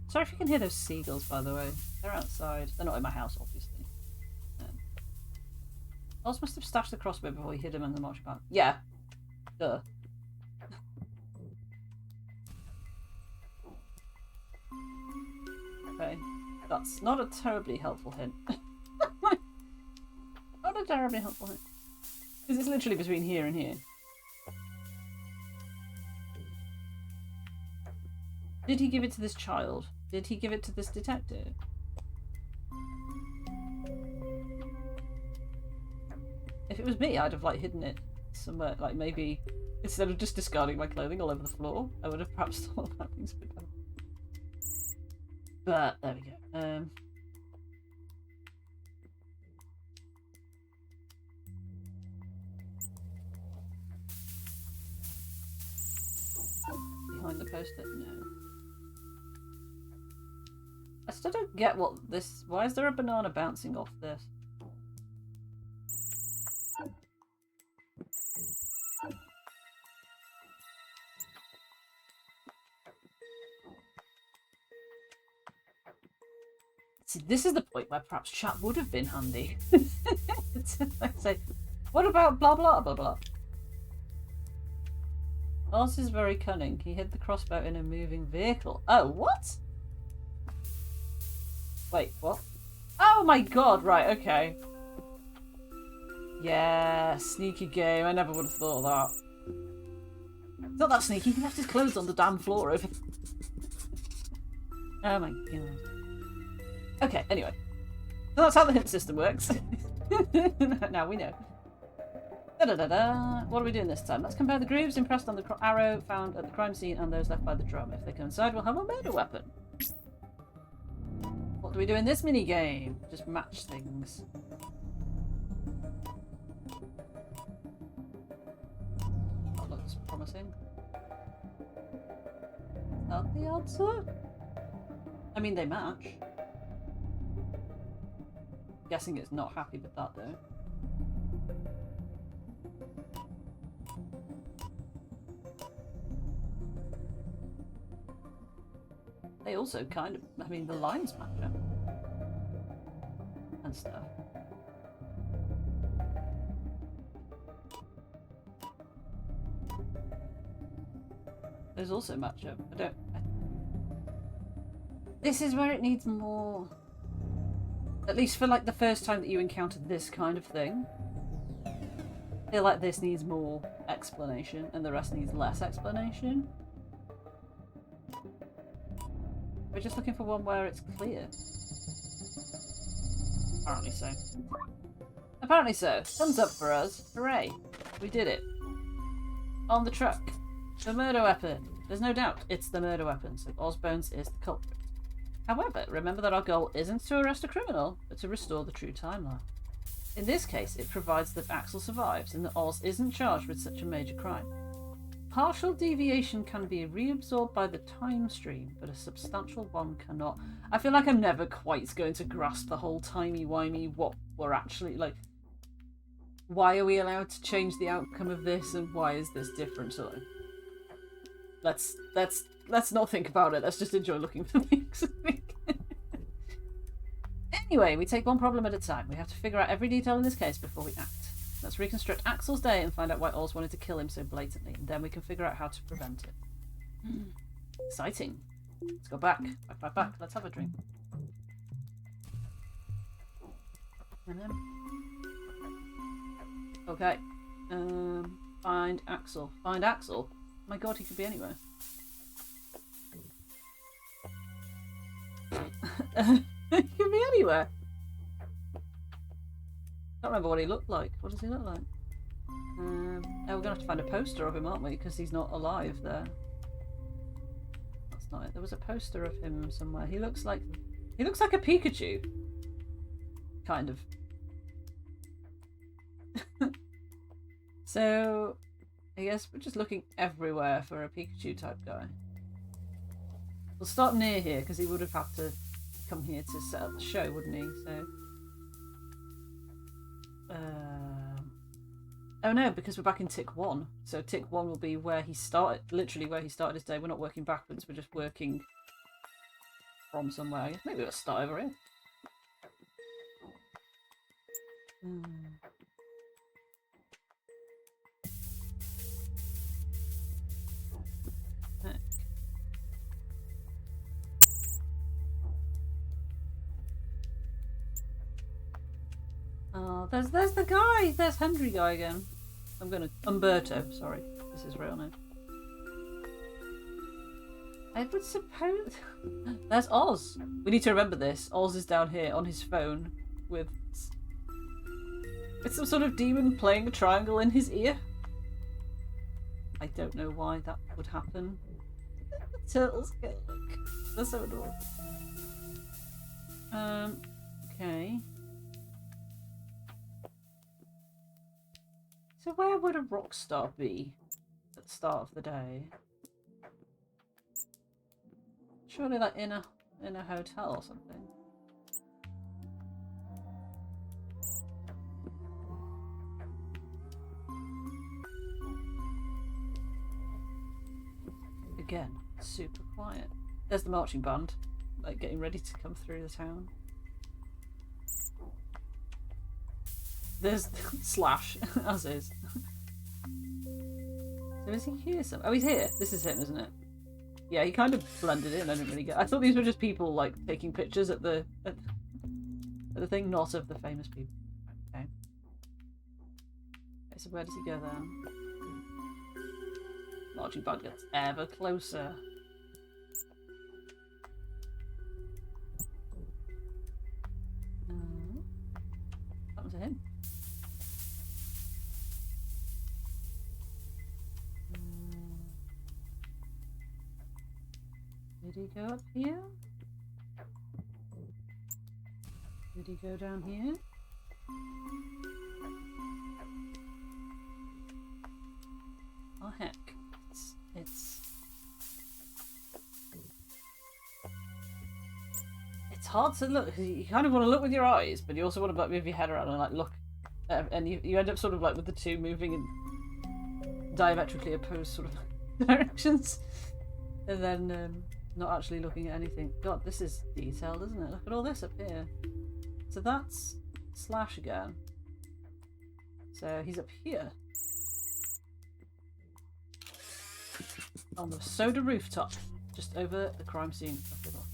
Sorry if you can hear those seagulls, by the way. They're outside. They're not in my house, obviously. Oz must have stashed the crossbow before he hid him in the marching band. Yeah. Duh. Okay. That's not a terribly helpful hint. Not a terribly helpful hint. Because it's literally between here and here. Did he give it to this child? Did he give it to this detective? If it was me, I'd have like hidden it somewhere, like maybe instead of just discarding my clothing all over the floor, I would have perhaps thought about things a bit better. But there we go. Behind the poster? No. I still don't get what this... Why is there a banana bouncing off this? See, this is the point where perhaps chat would have been handy. Say, what about blah blah blah blah? Oz is very cunning. He hid the crossbow in a moving vehicle. Oh, what? Wait, what? Oh my god, right, okay. Yeah, sneaky game. I never would have thought of that. It's not that sneaky. He left his clothes on the damn floor over. Oh my god. Okay, anyway. So that's how the hint system works. Now we know. Da-da-da-da. What are we doing this time? Let's compare the grooves impressed on the arrow found at the crime scene and those left by the drum. If they coincide, we'll have a murder weapon. What do we do in this mini game? Just match things. That looks promising. Is that the answer? I mean, they match. Guessing it's not happy with that though. They also kind of, I mean, the lines match up. And stuff. Those also match up. This is where it needs more... At least for like the first time that you encounter this kind of thing. I feel like this needs more explanation and the rest needs less explanation. We're just looking for one where it's clear. Apparently so. Apparently so. Thumbs up for us. Hooray. We did it. On the truck. The murder weapon. There's no doubt it's the murder weapon, so Osbones is the culprit. However, remember that our goal isn't to arrest a criminal, but to restore the true timeline. In this case, it provides that Axel survives and that Oz isn't charged with such a major crime. Partial deviation can be reabsorbed by the time stream, but a substantial one cannot. I feel like I'm never quite going to grasp the whole timey-wimey what we're actually like. Why are we allowed to change the outcome of this, and why is this different? So let's not think about it. Let's just enjoy looking for things. Anyway, we take one problem at a time. We have to figure out every detail in this case before we act. Let's reconstruct Axel's day and find out why Oz wanted to kill him so blatantly, and then we can figure out how to prevent it. Exciting. Let's go back. Back. Let's have a drink. And then... Okay. Find Axel. Find Axel? Oh my god, he could be anywhere. He could be anywhere. I don't remember what he looked like. What does he look like? Oh, we're gonna have to find a poster of him, aren't we? Because he's not alive there. That's not it. There was a poster of him somewhere. He looks like a Pikachu. Kind of. So, I guess we're just looking everywhere for a Pikachu type guy. We'll start near here because he would have had to come here to set up the show, wouldn't he? So. Oh no, because we're back in tick 1. So tick 1 will be where he started, literally where he started his day. We're not working backwards, we're just working from somewhere. I guess maybe we'll start over here. Heck. Oh, there's the guy! There's Henry guy again. Umberto, sorry. This is real name. I would suppose... There's Oz! We need to remember this. Oz is down here on his phone with some sort of demon playing a triangle in his ear. I don't know why that would happen. The turtles get look. They're so adorable. Okay. So where would a rock star be at the start of the day? Surely like in a hotel or something. Again, super quiet. There's the marching band, like getting ready to come through the town. There's Slash, as is. So is he here somewhere? Oh, he's here. This is him, isn't it? Yeah, he kind of blended in. I didn't really get. I thought these were just people like taking pictures at the thing, not of the famous people. Okay. Okay, so where does he go then? Marching band gets ever closer. What happened to him? Did he go up here? Did he go down here? Oh heck. It's hard to look. You kind of want to look with your eyes, but you also want to like move your head around and like look, and you end up sort of like with the two moving in diametrically opposed sort of directions, and then not actually looking at anything. God, this is detailed, isn't it? Look at all this up here. So that's Slash again. So he's up here. On the soda rooftop, just over the crime scene of the book.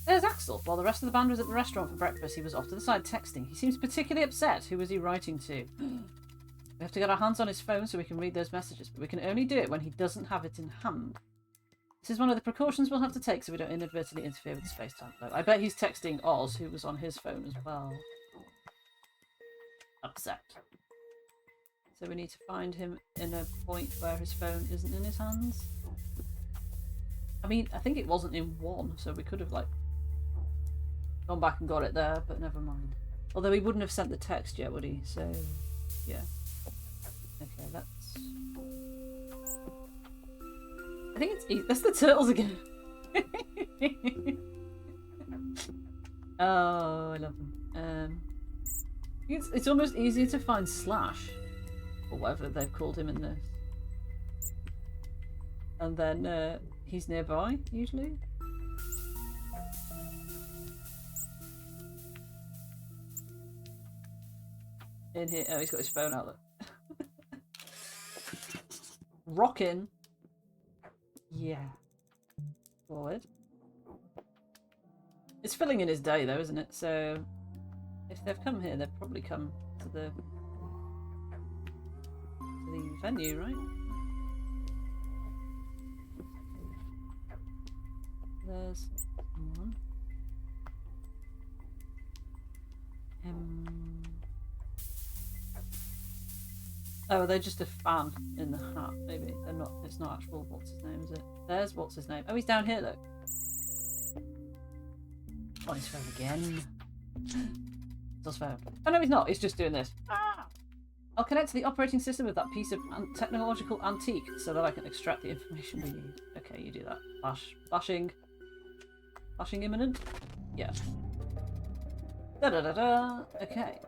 There's Axel. While the rest of the band was at the restaurant for breakfast, he was off to the side texting. He seems particularly upset. Who was he writing to? We have to get our hands on his phone so we can read those messages, but we can only do it when he doesn't have it in hand. This is one of the precautions we'll have to take so we don't inadvertently interfere with his FaceTime flow. I bet he's texting Oz, who was on his phone as well. Upset. So we need to find him in a point where his phone isn't in his hands. I mean, I think it wasn't in 1, so we could have, like, gone back and got it there, but never mind. Although he wouldn't have sent the text yet, would he? So, yeah. Okay, let's... I think it's... That's the turtles again. Oh, I love them. It's almost easier to find Slash, or whatever they've called him in this. And then he's nearby, usually. In here. Oh, he's got his phone out, look. Rockin'. Yeah. Forward. It's filling in his day, though, isn't it? So, if they've come here, they've probably come to the venue, right? There's one. Oh, they're just a fan in the hat, maybe. They're not, it's not actual, what's his name, is it? There's what's his name. Oh, he's down here, look. On his phone again. Does phone. Oh, no, he's not. He's just doing this. Ah! I'll connect to the operating system of that piece of technological antique so that I can extract the information we need. Okay, you do that. Flashing. Flashing imminent? Yeah. Da-da-da-da. Okay.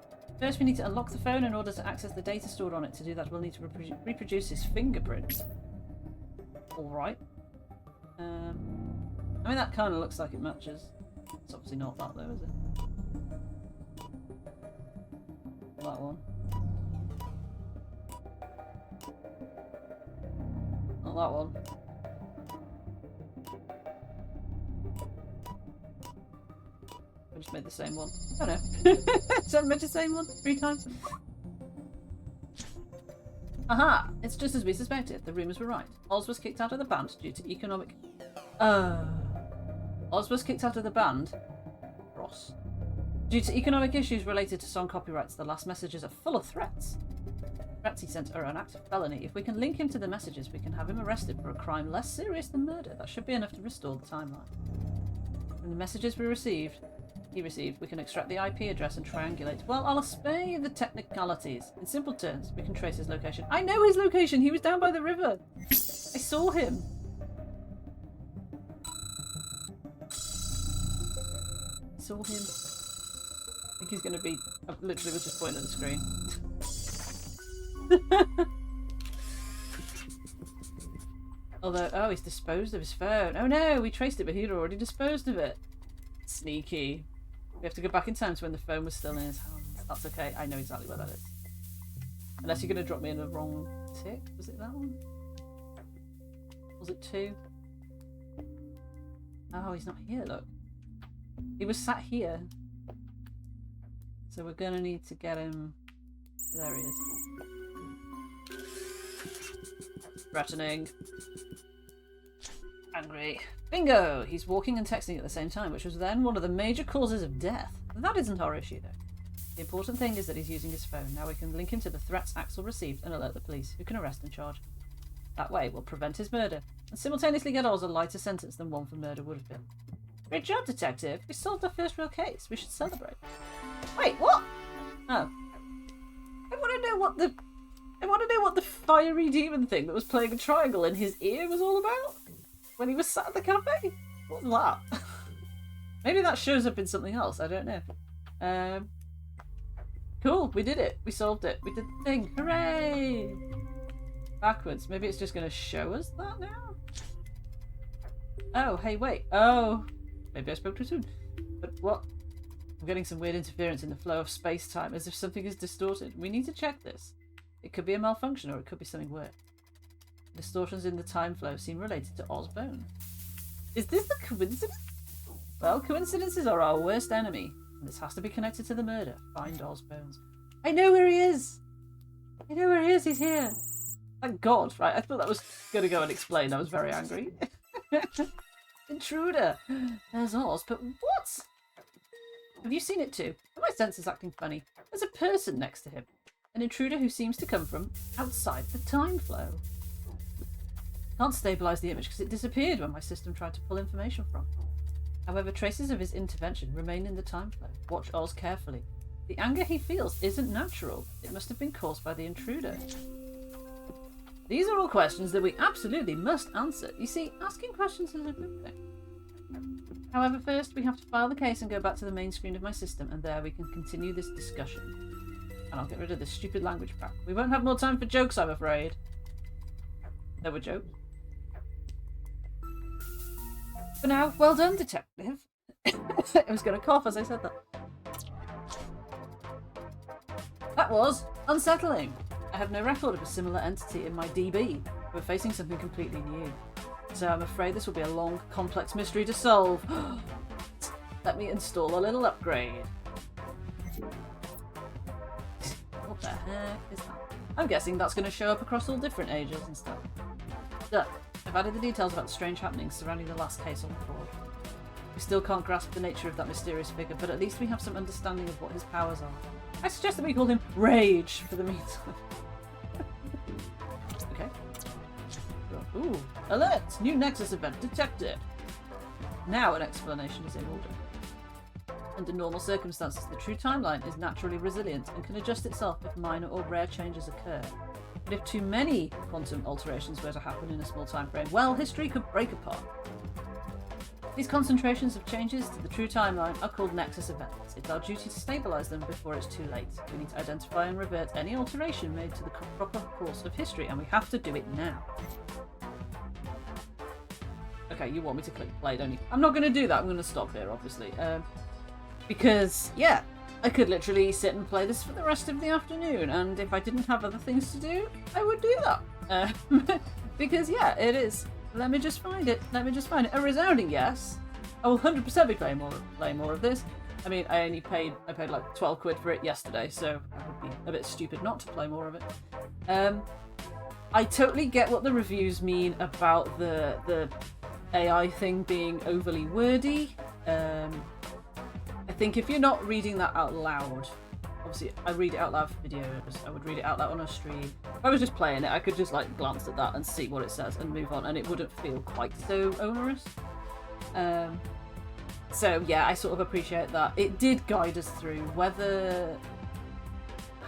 First, we need to unlock the phone in order to access the data stored on it. To do that, we'll need to reproduce his fingerprint. Alright. I mean, that kind of looks like it matches. It's obviously not that, though, is it? That one. Not that one. I just made the same one. Oh no. So I made the same one 3 times. Aha! It's just as we suspected. The rumours were right. Oz was kicked out of the band due to economic... Oz was kicked out of the band. Ross. Due to economic issues related to song copyrights, the last messages are full of threats. Threats he sent are an act of felony. If we can link him to the messages, we can have him arrested for a crime less serious than murder. That should be enough to restore the timeline. From the messages he received, we can extract the IP address and triangulate. Well, I'll spare you the technicalities. In simple terms, we can trace his location. I know his location! He was down by the river! I saw him! I saw him. I think he's going to be... I literally was just pointing at the screen. Although, oh, he's disposed of his phone. Oh no, we traced it, but he'd already disposed of it. Sneaky. We have to go back in time to when the phone was still in his hands. That's okay, I know exactly where that is. Unless you're going to drop me in the wrong tick. Was it that one? Was it 2? Oh, he's not here, look. He was sat here. So we're going to need to get him... There he is. Threatening. Angry. Bingo! He's walking and texting at the same time, which was then one of the major causes of death. That isn't our issue, though. The important thing is that he's using his phone. Now we can link him to the threats Axel received and alert the police, who can arrest and charge. That way, we'll prevent his murder, and simultaneously get Oz a lighter sentence than one for murder would have been. Great job, Detective! We solved our first real case. We should celebrate. Wait, what? Oh. I want to know what the fiery demon thing that was playing a triangle in his ear was all about? When he was sat at the cafe? What was that? Maybe that shows up in something else, I don't know. Cool, we did it. We solved it. We did the thing. Hooray! Backwards. Maybe it's just going to show us that now? Oh, hey, wait. Oh, maybe I spoke too soon. But what? I'm getting some weird interference in the flow of space-time, as if something is distorted. We need to check this. It could be a malfunction, or it could be something worse. Distortions in the time flow seem related to Oz Bone. Is this a coincidence? Well, coincidences are our worst enemy, and this has to be connected to the murder. Find Oz Bones. I know where he is! I know where he is, he's here! Thank God, right, I thought that was going to go and explain. I was very angry. Intruder! There's Oz, but what? Have you seen it too? Are my senses acting funny? There's a person next to him. An intruder who seems to come from outside the time flow. Can't stabilise the image because it disappeared when my system tried to pull information from it. However, traces of his intervention remain in the time flow. Watch Oz carefully. The anger he feels isn't natural. It must have been caused by the intruder. These are all questions that we absolutely must answer. You see, asking questions is a good thing. However, first we have to file the case and go back to the main screen of my system, and there we can continue this discussion. And I'll get rid of this stupid language pack. We won't have more time for jokes, I'm afraid. There were jokes. For now, well done, detective. I was going to cough as I said that. That was unsettling. I have no record of a similar entity in my DB. We're facing something completely new. So I'm afraid this will be a long, complex mystery to solve. Let me install a little upgrade. What the heck is that? I'm guessing that's going to show up across all different ages and stuff. Look, I've added the details about the strange happenings surrounding the last case on the board. We still can't grasp the nature of that mysterious figure, but at least we have some understanding of what his powers are. I suggest that we call him Rage for the meantime. Okay. Ooh, alert! New Nexus event detected! Now an explanation is in order. Under normal circumstances, the true timeline is naturally resilient and can adjust itself if minor or rare changes occur. But if too many quantum alterations were to happen in a small time frame, well, history could break apart. These concentrations of changes to the true timeline are called Nexus events. It's our duty to stabilise them before it's too late. We need to identify and revert any alteration made to the proper course of history, and we have to do it now. Okay, you want me to click play, don't you? I'm not going to do that. I'm going to stop here, obviously. Because, yeah, I could literally sit and play this for the rest of the afternoon, and if I didn't have other things to do, I would do that. Because, yeah, it is. Let me just find it. Let me just find it. A resounding yes. I will 100% be playing more of this. I mean, I paid like 12 quid for it yesterday, so I would be a bit stupid not to play more of it. I totally get what the reviews mean about the AI thing being overly wordy. I think if you're not reading that out loud, obviously I read it out loud for videos, I would read it out loud on a stream. If I was just playing it, I could just like glance at that and see what it says and move on, and it wouldn't feel quite so onerous. So yeah, I sort of appreciate that. It did guide us through whether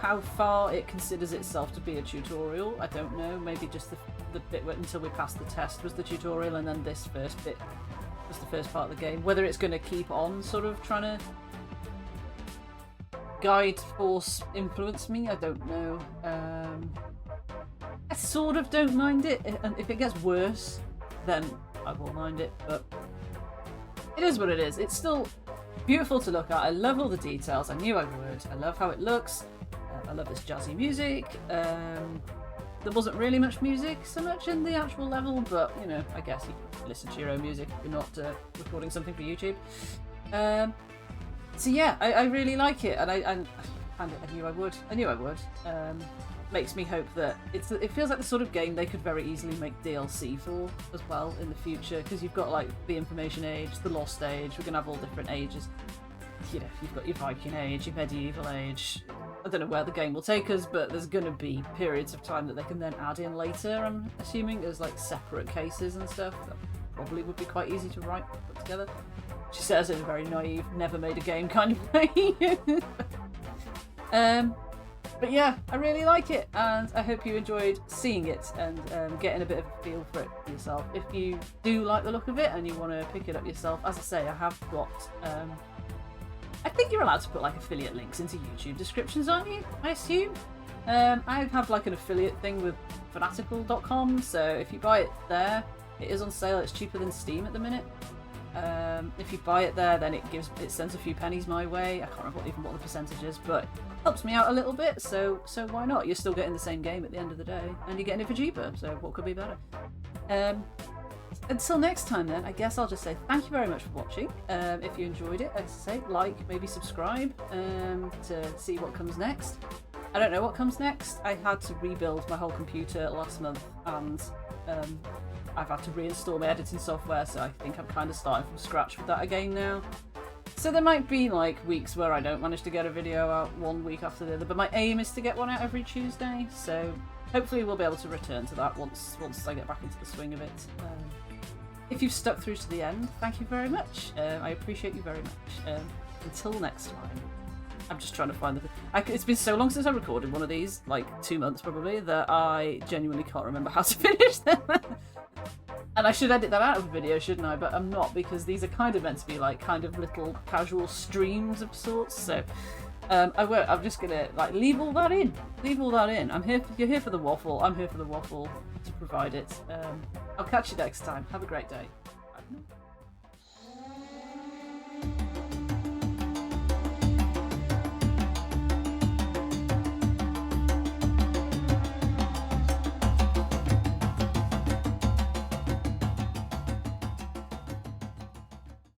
how far it considers itself to be a tutorial. I don't know, maybe just the bit until we passed the test was the tutorial, and then this first bit was the first part of the game. Whether it's going to keep on sort of trying to guide, force, influence me, I don't know. I sort of don't mind it, and if it gets worse, then I will mind it, but it is what it is. It's still beautiful to look at. I love all the details. I knew I would. I love how it looks. I love this jazzy music. There wasn't really much music so much in the actual level, but, you know, I guess you can listen to your own music if you're not recording something for YouTube. So yeah, I really like it, and I knew I would. I knew I would. Makes me hope that it feels like the sort of game they could very easily make DLC for as well in the future, because you've got like the Information Age, the Lost Age. We're gonna have all different ages. You know, you've got your Viking Age, your Medieval Age. I don't know where the game will take us, but there's gonna be periods of time that they can then add in later, I'm assuming, as like separate cases and stuff. That probably would be quite easy to put together. She says in a very naive, never made a game kind of way. But yeah, I really like it, and I hope you enjoyed seeing it and getting a bit of a feel for it for yourself. If you do like the look of it and you want to pick it up yourself, as I say, I have got... I think you're allowed to put like affiliate links into YouTube descriptions, aren't you? I assume. I have like an affiliate thing with fanatical.com, so if you buy it there, it is on sale. It's cheaper than Steam at the minute. If you buy it there, then it sends a few pennies my way. I can't remember what the percentage is, but it helps me out a little bit, so why not? You're still getting the same game at the end of the day, and you're getting it for cheaper, so what could be better? Until next time then, I guess I'll just say thank you very much for watching. If you enjoyed it, as I say, like, maybe subscribe to see what comes next. I don't know what comes next. I had to rebuild my whole computer last month, and I've had to reinstall my editing software, so I think I'm kind of starting from scratch with that again now. So there might be like weeks where I don't manage to get a video out one week after the other, but my aim is to get one out every Tuesday, so hopefully we'll be able to return to that once I get back into the swing of it. If you've stuck through to the end, thank you very much. I appreciate you very much. Until next time. I'm just trying to find it's been so long since I recorded one of these, like 2 months probably, that I genuinely can't remember how to finish them. And I should edit that out of a video, shouldn't I? But I'm not, because these are kind of meant to be like kind of little casual streams of sorts. So I'm just gonna like leave all that in. Leave all that in. You're here for the waffle. I'm here for the waffle to provide it. I'll catch you next time. Have a great day. Bye.